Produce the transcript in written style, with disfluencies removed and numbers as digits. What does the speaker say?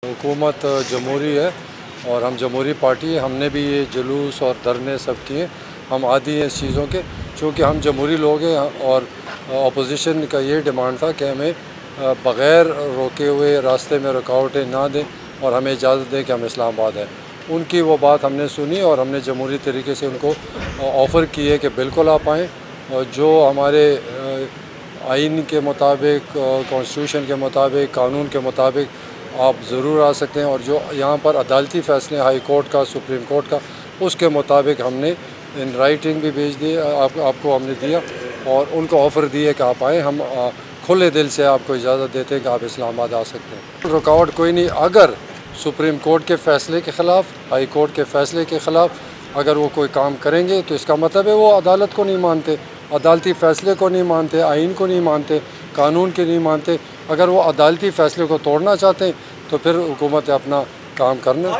हुकूमत जमहूरी है और हम जमहूरी पार्टी है। हमने भी ये जुलूस और धरने सब किए। हम आदी हैं इस चीज़ों के, चूँकि हम जमहूरी लोग हैं और अपोजिशन का ये डिमांड था कि हमें बग़ैर रोके हुए रास्ते में रुकावटें ना दें और हमें इजाज़त दें कि हम इस्लामाबाद हैं। उनकी वो बात हमने सुनी और हमने जमहूरी तरीके से उनको ऑफ़र किए कि बिल्कुल आप आएँ और जो हमारे आइन के मुताबिक, कॉन्स्टिट्यूशन के मुताबिक, कानून के मुताबिक आप ज़रूर आ सकते हैं। और जो यहाँ पर अदालती फ़ैसले हाई कोर्ट का, सुप्रीम कोर्ट का, उसके मुताबिक हमने इन राइटिंग भी भेज दी, आपको हमने दिया और उनको ऑफ़र दिए कि आप आएँ। हम खुले दिल से आपको इजाज़त देते हैं कि आप इस्लामाबाद आ सकते हैं। रुकावट कोई नहीं। अगर सुप्रीम कोर्ट के फ़ैसले के ख़िलाफ़, हाई कोर्ट के फ़ैसले के ख़िलाफ़ अगर वो कोई काम करेंगे तो इसका मतलब है वो अदालत को नहीं मानते, अदालती फ़ैसले को नहीं मानते, आइन को नहीं मानते, कानून के नहीं मानते। अगर वो अदालती फ़ैसले को तोड़ना चाहते हैं तो फिर हुकूमत अपना काम करना।